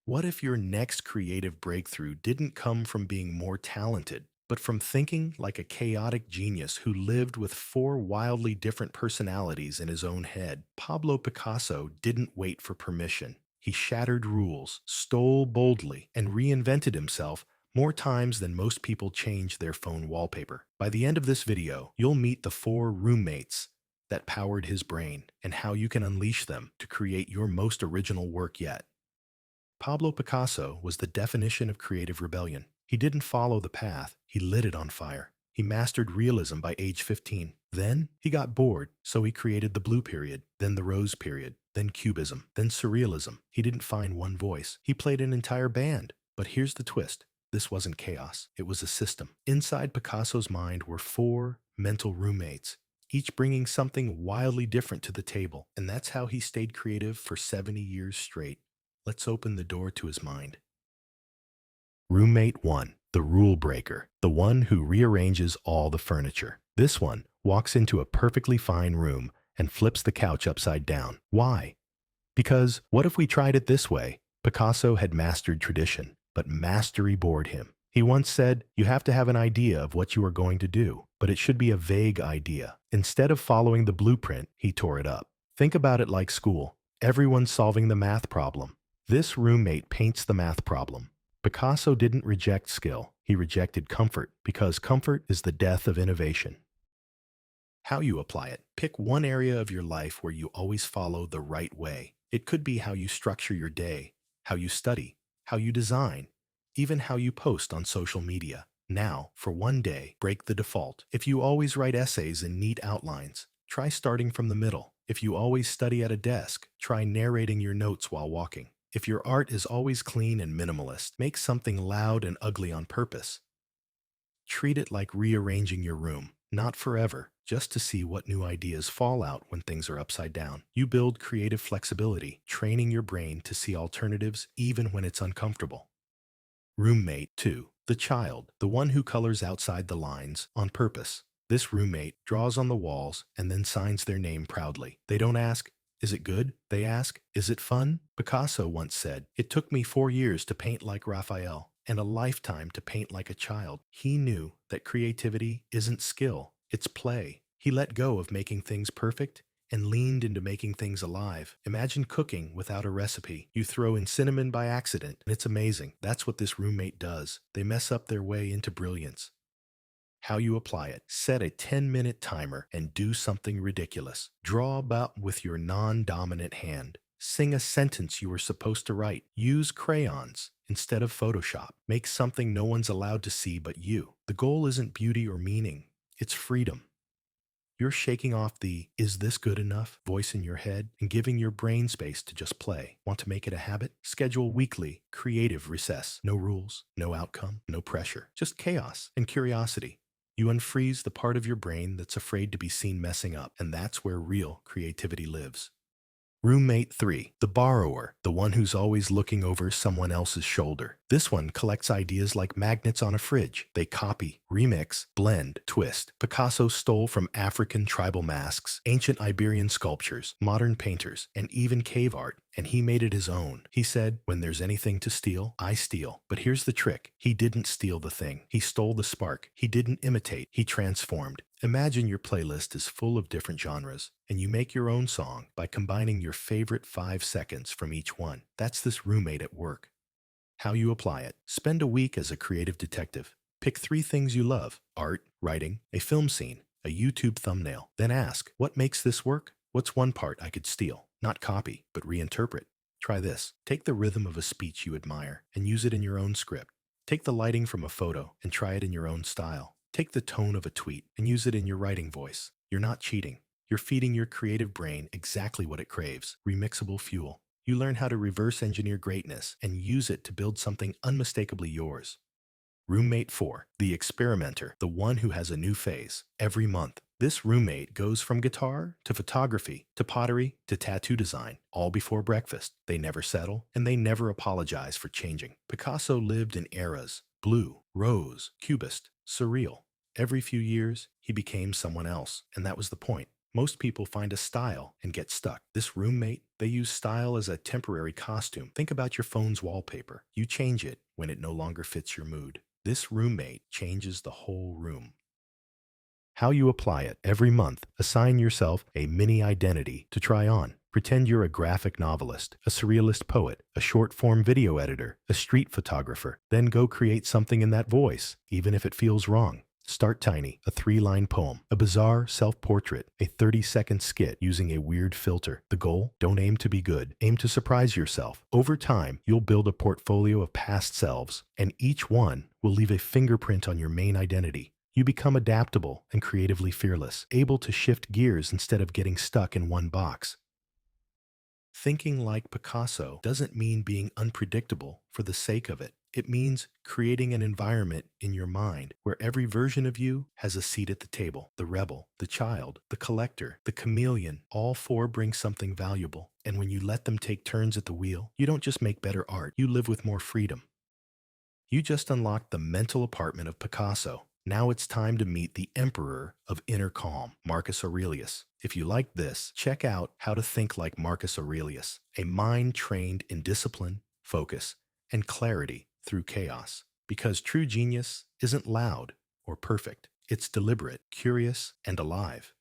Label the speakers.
Speaker 1: What if your next creative breakthrough didn't come from being more talented, but from thinking like a chaotic genius who lived with four wildly different personalities in his own head? Pablo Picasso didn't wait for permission. He shattered rules, stole boldly, and reinvented himself more times than most people change their phone wallpaper. By the end of this video, you'll meet the four roommates that powered his brain and how you can unleash them to create your most original work yet. Pablo Picasso was the definition of creative rebellion. He didn't follow the path, he lit it on fire. He mastered realism by age 15. Then he got bored, so he created the blue period, then the rose period, then cubism, then surrealism. He didn't find one voice. He played an entire band. But here's the twist. This wasn't chaos. It was a system. Inside Picasso's mind were four mental roommates, each bringing something wildly different to the table. And that's how he stayed creative for 70 years straight. Let's open the door to his mind. Roommate 1, the rule breaker, the one who rearranges all the furniture. This one walks into a perfectly fine room and flips the couch upside down. Why? Because what if we tried it this way? Picasso had mastered tradition, but mastery bored him. He once said, "You have to have an idea of what you are going to do, but it should be a vague idea." Instead of following the blueprint, he tore it up. Think about it like school. Everyone's solving the math problem. This roommate paints the math problem. Picasso didn't reject skill, he rejected comfort, because comfort is the death of innovation. How you apply it. Pick one area of your life where you always follow the right way. It could be how you structure your day, how you study, how you design, even how you post on social media. Now, for one day, break the default. If you always write essays in neat outlines, try starting from the middle. If you always study at a desk, try narrating your notes while walking. If your art is always clean and minimalist, make something loud and ugly on purpose. Treat it like rearranging your room, not forever, just to see what new ideas fall out when things are upside down. You build creative flexibility, training your brain to see alternatives even when it's uncomfortable. Roommate 2, the child, the one who colors outside the lines on purpose. This roommate draws on the walls and then signs their name proudly. They don't ask, "Is it good?" They ask, "Is it fun?" Picasso once said, "It took me 4 years to paint like Raphael, and a lifetime to paint like a child." He knew that creativity isn't skill, it's play. He let go of making things perfect and leaned into making things alive. Imagine cooking without a recipe. You throw in cinnamon by accident, and it's amazing. That's what this roommate does. They mess up their way into brilliance. How you apply it. Set a 10-minute timer and do something ridiculous. Draw about with your non-dominant hand. Sing a sentence you were supposed to write. Use crayons instead of Photoshop. Make something no one's allowed to see but you. The goal isn't beauty or meaning. It's freedom. You're shaking off the "is this good enough" voice in your head and giving your brain space to just play. Want to make it a habit? Schedule weekly creative recess. No rules, no outcome, no pressure. Just chaos and curiosity. You unfreeze the part of your brain that's afraid to be seen messing up, and that's where real creativity lives. Roommate 3, the borrower, the one who's always looking over someone else's shoulder. This one collects ideas like magnets on a fridge. They copy, remix, blend, twist. Picasso stole from African tribal masks, ancient Iberian sculptures, modern painters, and even cave art, and he made it his own. He said, "When there's anything to steal, I steal." But here's the trick. He didn't steal the thing. He stole the spark. He didn't imitate. He transformed. Imagine your playlist is full of different genres, and you make your own song by combining your favorite 5 seconds from each one. That's this roommate at work. How you apply it. Spend a week as a creative detective. Pick 3 things you love: art, writing, a film scene, a YouTube thumbnail. Then ask, what makes this work? What's one part I could steal? Not copy, but reinterpret. Try this. Take the rhythm of a speech you admire and use it in your own script. Take the lighting from a photo and try it in your own style. Take the tone of a tweet and use it in your writing voice. You're not cheating. You're feeding your creative brain exactly what it craves: remixable fuel. You learn how to reverse engineer greatness and use it to build something unmistakably yours. Roommate 4, the experimenter, the one who has a new phase every month. This roommate goes from guitar to photography to pottery to tattoo design, all before breakfast. They never settle, and they never apologize for changing. Picasso lived in eras: blue, rose, cubist, surreal. Every few years, he became someone else, and that was the point. Most people find a style and get stuck. This roommate, they use style as a temporary costume. Think about your phone's wallpaper. You change it when it no longer fits your mood. This roommate changes the whole room. How you apply it. Every month, assign yourself a mini identity to try on. Pretend you're a graphic novelist, a surrealist poet, a short form video editor, a street photographer. Then go create something in that voice, even if it feels wrong. Start tiny, a 3-line poem, a bizarre self-portrait, a 30-second skit using a weird filter. The goal? Don't aim to be good. Aim to surprise yourself. Over time, you'll build a portfolio of past selves, and each one will leave a fingerprint on your main identity. You become adaptable and creatively fearless, able to shift gears instead of getting stuck in one box. Thinking like Picasso doesn't mean being unpredictable for the sake of it. It means creating an environment in your mind where every version of you has a seat at the table. The rebel, the child, the collector, the chameleon, all four bring something valuable. And when you let them take turns at the wheel, you don't just make better art, you live with more freedom. You just unlocked the mental apartment of Picasso. Now it's time to meet the emperor of inner calm, Marcus Aurelius. If you like this, check out How to Think Like Marcus Aurelius, a mind trained in discipline, focus, and clarity through chaos. Because true genius isn't loud or perfect. It's deliberate, curious, and alive.